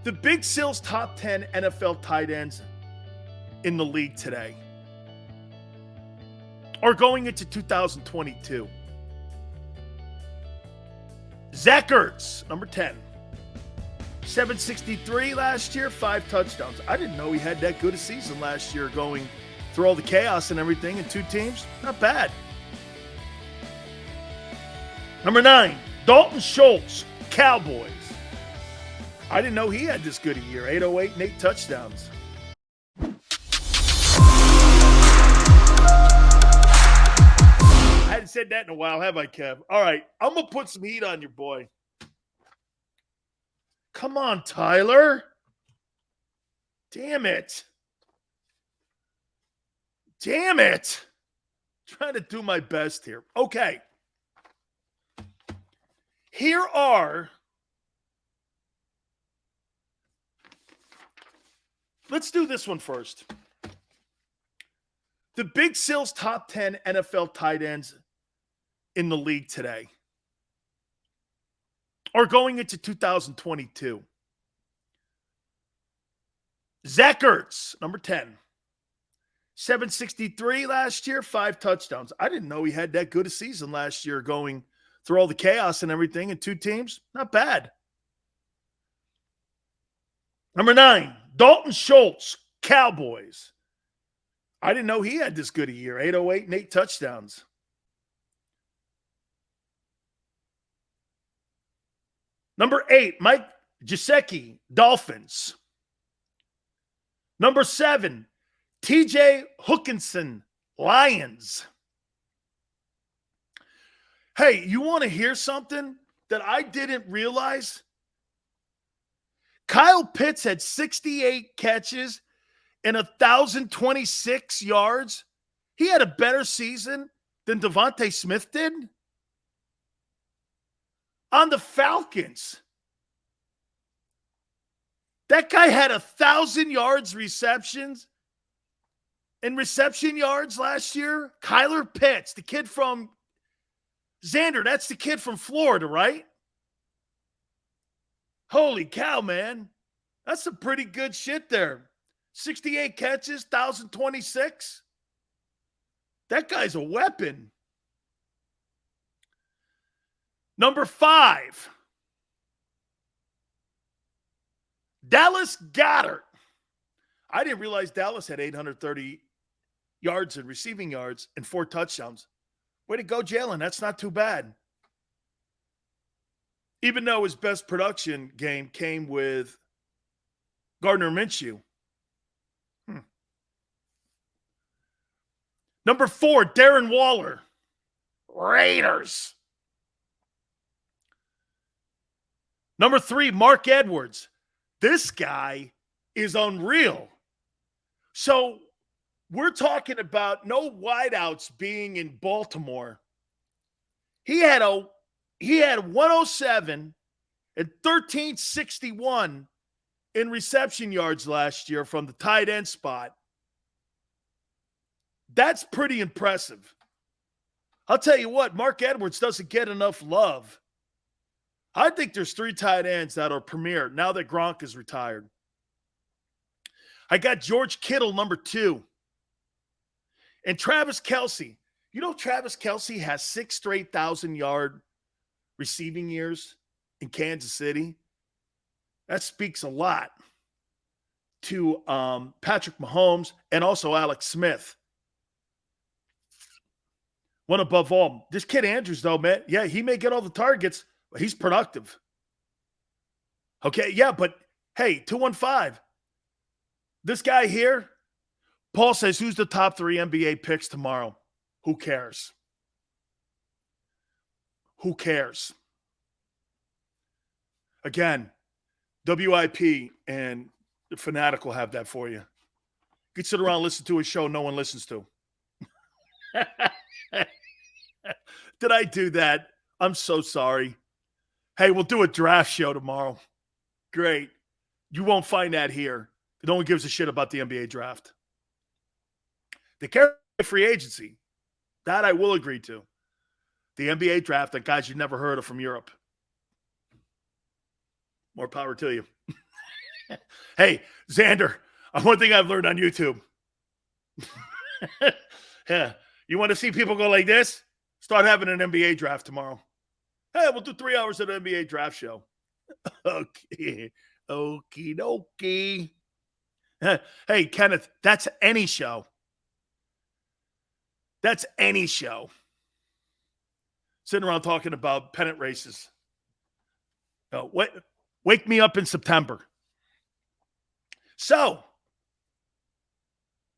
The Big Sil's top 10 NFL tight ends in the league today are going into 2022. Zach Ertz, number 10. 763 last year, 5 touchdowns. I didn't know he had that good a season last year going through all the chaos and everything in 2 teams. Not bad. Number 9, Dalton Schultz, Cowboys. I didn't know he had this good a year. 808 and 8 touchdowns. I hadn't said that in a while, have I, Kev? All right, I'm going to put some heat on your boy. Come on, Tyler. Damn it. Damn it. I'm trying to do my best here. Okay. Here are, let's do this one first. The Big Sil's top 10 NFL tight ends in the league today are going into 2022. Zach Ertz, number 10. 763 last year, 5 touchdowns. I didn't know he had that good a season last year going through all the chaos and everything in 2 teams. Not bad. Number 9, Dalton Schultz, Cowboys. I didn't know he had this good a year. 808 and 8 touchdowns. Number 8, Mike Gesicki, Dolphins. Number 7, TJ Hookinson, Lions. Hey, you want to hear something that I didn't realize? Kyle Pitts had 68 catches and 1,026 yards. He had a better season than Devontae Smith did on the Falcons. That guy had 1,000 yards receptions and reception yards last year. Kyler Pitts, the kid from Xander, that's the kid from Florida, right? Holy cow, man. That's some pretty good shit there. 68 catches, 1,026. That guy's a weapon. Number 5, Dallas Goedert. I didn't realize Dallas had 830 yards and receiving yards and 4 touchdowns. Way to go, Jalen. That's not too bad. Even though his best production game came with Gardner Minshew. Number 4, Darren Waller, Raiders. Number 3, Mark Edwards. This guy is unreal. So we're talking about no wideouts being in Baltimore. He had 107 and 1,361 in reception yards last year from the tight end spot. That's pretty impressive. I'll tell you what, Mark Edwards doesn't get enough love. I think there's 3 tight ends that are premier now that Gronk is retired. I got George Kittle, number 2. And Travis Kelce. You know Travis Kelce has 6 straight 1,000-yard receiving years in Kansas City? That speaks a lot to Patrick Mahomes and also Alex Smith. One above all. This kid Andrews, though, man, yeah, he may get all the targets, but he's productive. Okay, yeah, but hey, 215. This guy here, Paul says, who's the top 3 NBA picks tomorrow? Who cares? Who cares? Again, WIP and the Fanatic will have that for you. You can sit around and listen to a show no one listens to. Did I do that? I'm so sorry. Hey, we'll do a draft show tomorrow. Great. You won't find that here. No one gives a shit about the NBA draft. They care about free agency. That I will agree to. The NBA draft, that guys you never heard of from Europe. More power to you. Hey, Xander, one thing I've learned on YouTube. Yeah, you want to see people go like this? Start having an NBA draft tomorrow. Hey, we'll do 3 hours of the NBA draft show. Okay. Okie dokie. Hey, Kenneth, that's any show. That's any show. Sitting around talking about pennant races. Wake me up in September. So,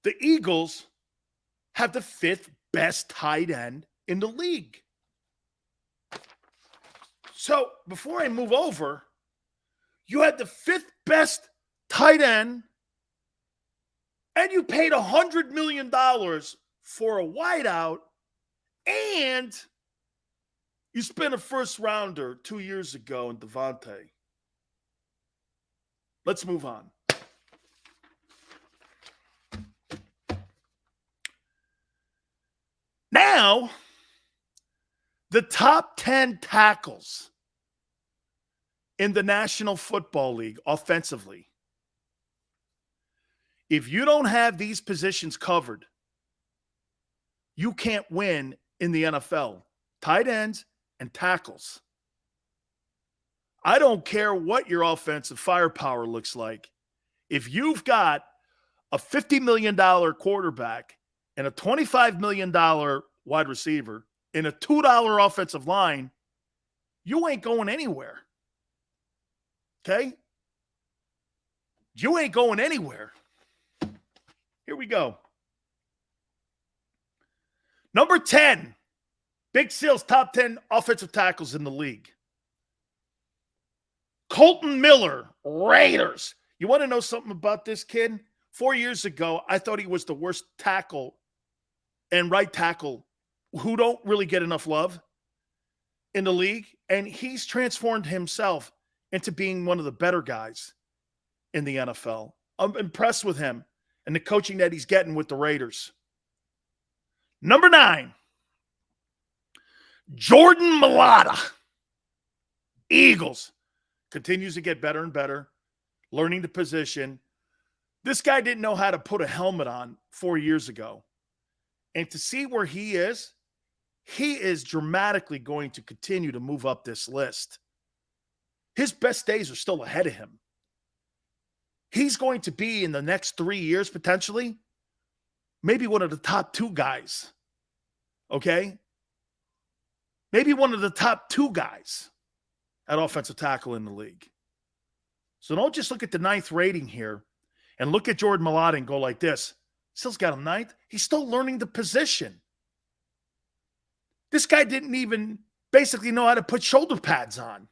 the Eagles have the 5th best tight end in the league. So, before I move over, you had the 5th best tight end, and you paid $100 million for a wideout, and you spent a first rounder 2 years ago in Devontae. Let's move on. Now, the top 10 tackles in the National Football League offensively. If you don't have these positions covered, you can't win in the NFL. Tight ends and tackles. I don't care what your offensive firepower looks like. If you've got a $50 million quarterback and a $25 million wide receiver and a $2 offensive line, you ain't going anywhere. Okay? You ain't going anywhere. Here we go. Number 10, Big Seal's top 10 offensive tackles in the league. Colton Miller, Raiders. You want to know something about this kid? 4 years ago, I thought he was the worst tackle and right tackle who don't really get enough love in the league. And he's transformed himself into being one of the better guys in the NFL. I'm impressed with him and the coaching that he's getting with the Raiders. Number 9, Jordan Mailata, Eagles. Continues to get better and better, learning the position. This guy didn't know how to put a helmet on 4 years ago. And to see where he is dramatically going to continue to move up this list. His best days are still ahead of him. He's going to be in the next 3 years, potentially, maybe one of the top 2 guys. Okay? Maybe one of the top 2 guys at offensive tackle in the league. So don't just look at the 9th rating here and look at Jordan Mailata and go like this. Still's got him 9th. He's still learning the position. This guy didn't even basically know how to put shoulder pads on.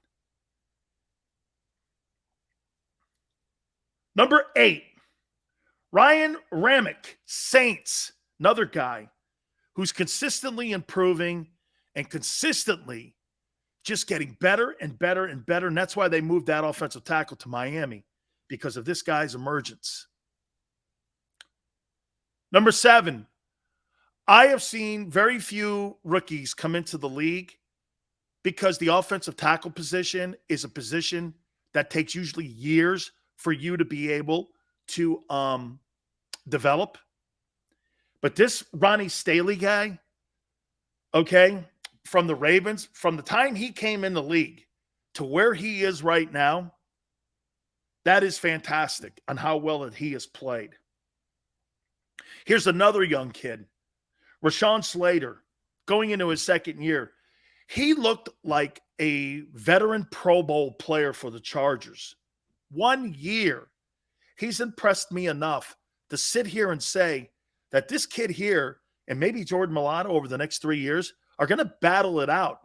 Number 8, Ryan Ramick, Saints. Another guy who's consistently improving and consistently just getting better and better and better. And that's why they moved that offensive tackle to Miami, because of this guy's emergence. Number 7, I have seen very few rookies come into the league because the offensive tackle position is a position that takes usually years for you to be able to develop. But this Ronnie Staley guy, okay, from the Ravens, from the time he came in the league to where he is right now, that is fantastic on how well that he has played. Here's another young kid, Rashawn Slater, going into his 2nd year. He looked like a veteran Pro Bowl player for the Chargers. 1 year. He's impressed me enough to sit here and say that this kid here and maybe Jordan Mailata over the next 3 years are going to battle it out,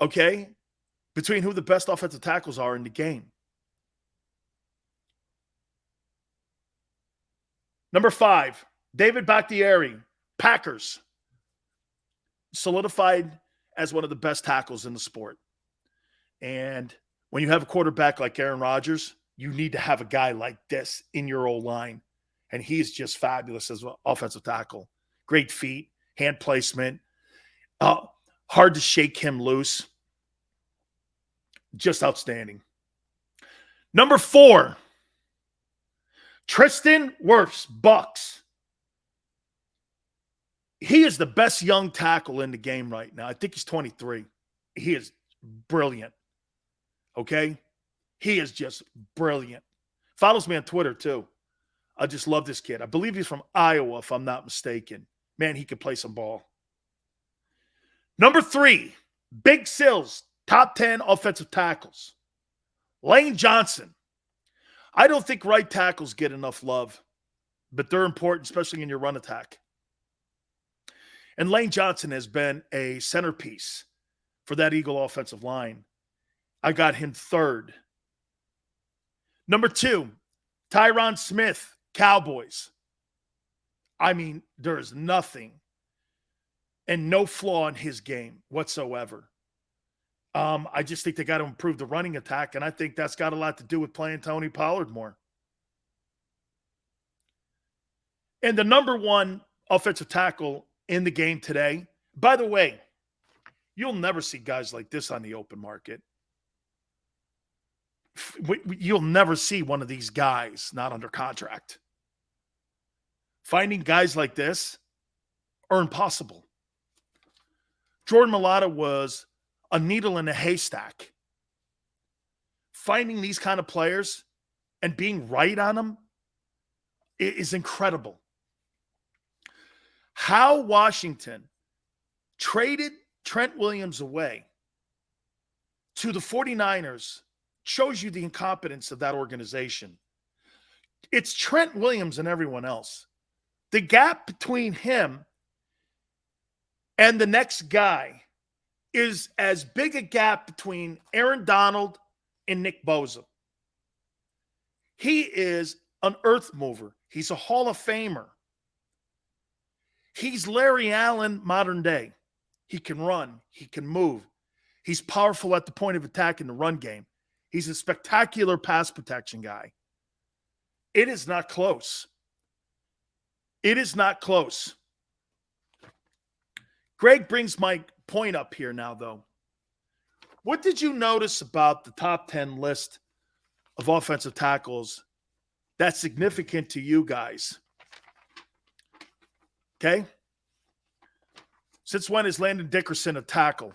okay, between who the best offensive tackles are in the game. Number 5, David Bakhtiari, Packers. Solidified as one of the best tackles in the sport. And when you have a quarterback like Aaron Rodgers, you need to have a guy like this in your O-line. And he's just fabulous as an offensive tackle. Great feet, hand placement. Hard to shake him loose. Just outstanding. Number 4, Tristan Wirfs, Bucks. He is the best young tackle in the game right now. I think he's 23. He is brilliant. Okay? He is just brilliant. Follows me on Twitter, too. I just love this kid. I believe he's from Iowa, if I'm not mistaken. Man, he could play some ball. Number 3, Big Sills, top 10 offensive tackles. Lane Johnson. I don't think right tackles get enough love, but they're important, especially in your run attack. And Lane Johnson has been a centerpiece for that Eagle offensive line. I got him 3rd. Number 2, Tyron Smith, Cowboys. I mean, there is nothing and no flaw in his game whatsoever. I just think they got to improve the running attack, and I think that's got a lot to do with playing Tony Pollard more. And the number 1 offensive tackle in the game today, by the way, you'll never see guys like this on the open market. You'll never see one of these guys not under contract. Finding guys like this are impossible. Jordan Mailata was a needle in a haystack. Finding these kind of players and being right on them is incredible. How Washington traded Trent Williams away to the 49ers shows you the incompetence of that organization. It's Trent Williams and everyone else. The gap between him and the next guy is as big a gap between Aaron Donald and Nick Bosa. He is an earth mover. He's a Hall of Famer. He's Larry Allen modern day. He can run. He can move. He's powerful at the point of attack in the run game. He's a spectacular pass protection guy. It is not close. It is not close. Greg brings my point up here now, though. What did you notice about the top 10 list of offensive tackles that's significant to you guys? Okay? Since when is Landon Dickerson a tackle?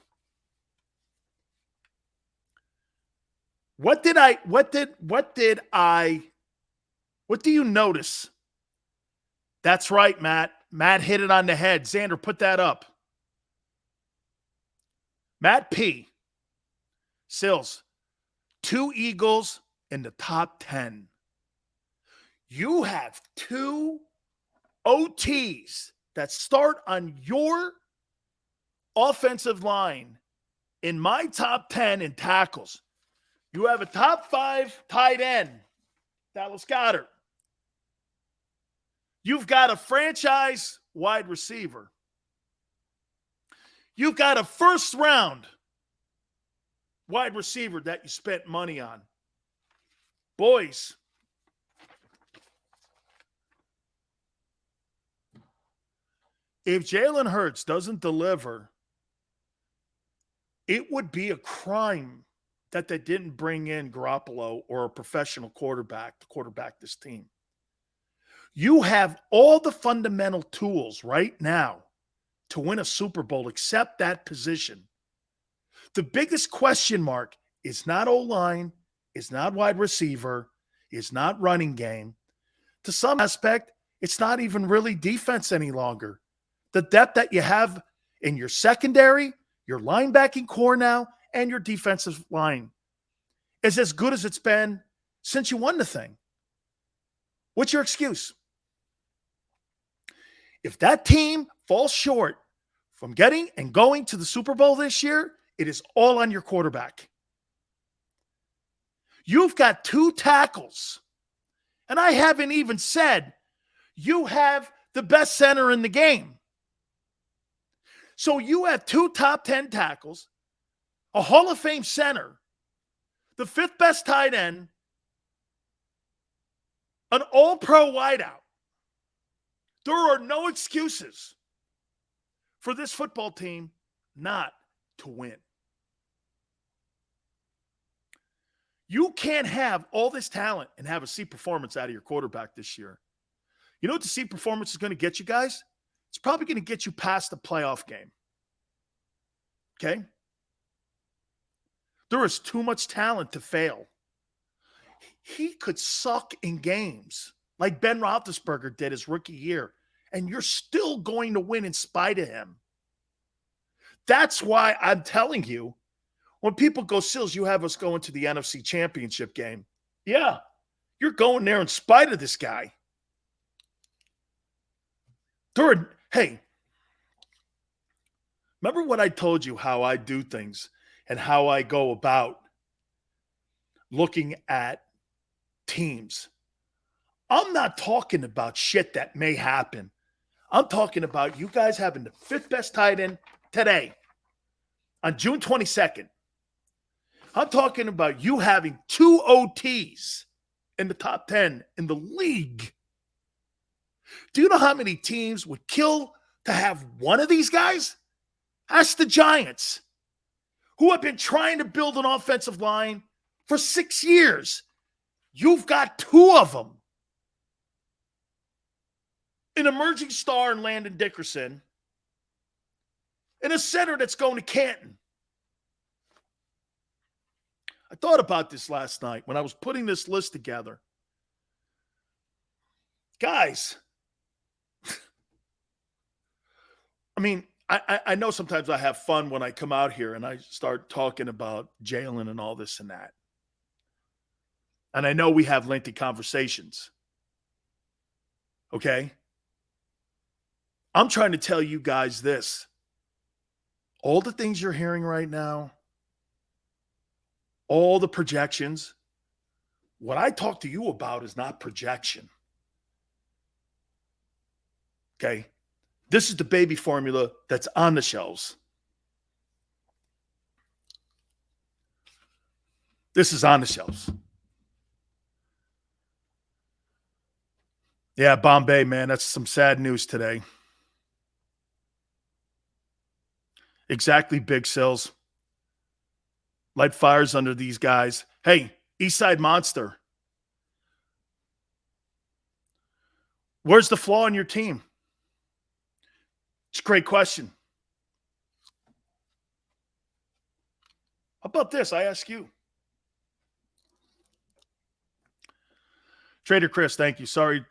What do you notice? That's right, Matt. Matt hit it on the head. Xander, put that up. Matt P. Sills, 2 Eagles in the top 10. You have 2 OTs that start on your offensive line in my top 10 in tackles. You have a top 5 tight end, Dallas Goedert. You've got a franchise wide receiver. You've got a first-round wide receiver that you spent money on. Boys, if Jalen Hurts doesn't deliver, it would be a crime that they didn't bring in Garoppolo or a professional quarterback to quarterback this team. You have all the fundamental tools right now to win a Super Bowl except that position. The biggest question mark is not O-line, is not wide receiver, is not running game. To some aspect, it's not even really defense any longer. The depth that you have in your secondary, your linebacking core now, and your defensive line is as good as it's been since you won the thing. What's your excuse? If that team falls short from getting and going to the Super Bowl this year, it is all on your quarterback. You've got 2 tackles, and I haven't even said you have the best center in the game. So you have 2 top 10 tackles, a Hall of Fame center, the 5th best tight end, an all-pro wideout. There are no excuses for this football team not to win. You can't have all this talent and have a C performance out of your quarterback this year. You know what the C performance is going to get you guys? It's probably going to get you past the playoff game. Okay? There is too much talent to fail. He could suck in games like Ben Roethlisberger did his rookie year, and you're still going to win in spite of him. That's why I'm telling you, when people go, Sills, you have us going to the NFC Championship game. Yeah, you're going there in spite of this guy. Hey, remember what I told you how I do things and how I go about looking at teams. I'm not talking about shit that may happen. I'm talking about you guys having the 5th best tight end today on June 22nd. I'm talking about you having 2 OTs in the top 10 in the league. Do you know how many teams would kill to have one of these guys? That's the Giants, who have been trying to build an offensive line for 6 years. You've got 2 of them. An emerging star in Landon Dickerson and a center that's going to Canton. I thought about this last night when I was putting this list together. Guys, I mean, I know sometimes I have fun when I come out here and I start talking about Jalen and all this and that. And I know we have lengthy conversations. Okay? I'm trying to tell you guys this. All the things you're hearing right now, all the projections, what I talk to you about is not projection. Okay? This is the baby formula that's on the shelves. This is on the shelves. Yeah, Bombay, man, that's some sad news today. Exactly, Big Sills. Light fires under these guys. Hey, Eastside Monster. Where's the flaw in your team? It's a great question. How about this? I ask you. Trader Chris, thank you. Sorry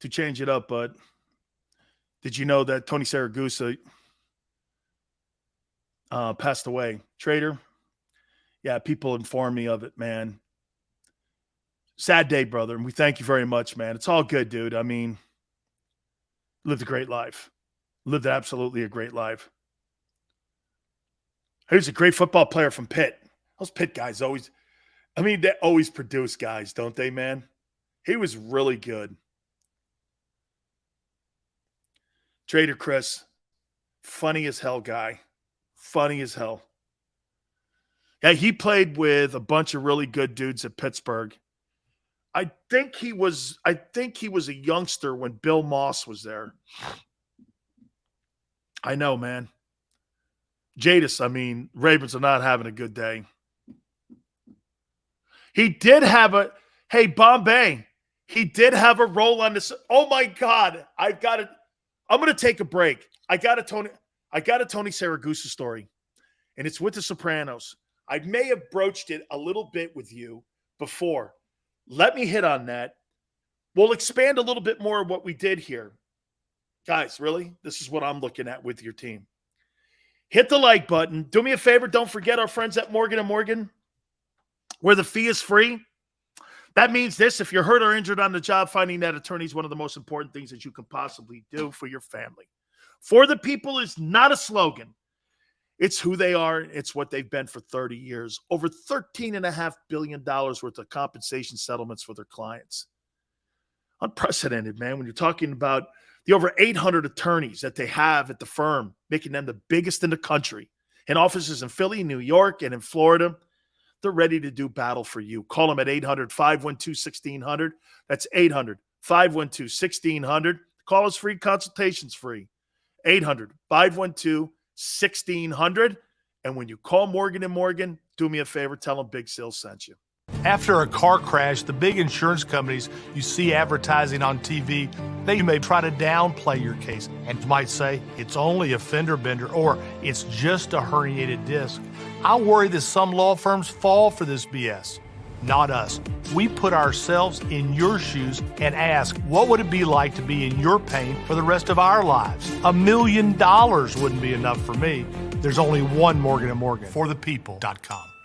to change it up, but did you know that Tony Saragusa passed away? Trader, yeah, people informed me of it, man. Sad day, brother. And we thank you very much, man. It's all good, dude. I mean, lived a great life. Lived absolutely a great life. He was a great football player from Pitt. Those Pitt guys always, they always produce guys, don't they, man? He was really good. Trader Chris, funny as hell guy. Funny as hell. Yeah, he played with a bunch of really good dudes at Pittsburgh. I think he was a youngster when Bill Moss was there. I know, man. Jadis, Ravens are not having a good day. He did have Bombay. He did have a role on this. Oh my God. I'm going to take a break. I got a Tony Saragusa story, and it's with the Sopranos. I may have broached it a little bit with you before. Let me hit on that. We'll expand a little bit more of what we did here. Guys, really? This is what I'm looking at with your team. Hit the like button. Do me a favor. Don't forget our friends at Morgan & Morgan, where the fee is free. That means this: if you're hurt or injured on the job, finding that attorney is one of the most important things that you can possibly do for your family. For the people is not a slogan. It's who they are. It's what they've been for 30 years. Over $13.5 billion worth of compensation settlements for their clients. Unprecedented, man. When you're talking about the over 800 attorneys that they have at the firm, making them the biggest in the country, and offices in Philly, New York, and in Florida, they're ready to do battle for you. Call them at 800-512-1600. That's 800-512-1600. Call us free. Consultations free. 800-512-1600. And when you call Morgan & Morgan, do me a favor, tell them Big Sil sent you. After a car crash, the big insurance companies you see advertising on TV, they may try to downplay your case and might say it's only a fender bender or it's just a herniated disc. I worry that some law firms fall for this BS. Not us. We put ourselves in your shoes and ask, what would it be like to be in your pain for the rest of our lives? $1 million wouldn't be enough for me. There's only one Morgan & Morgan. ForThePeople.com.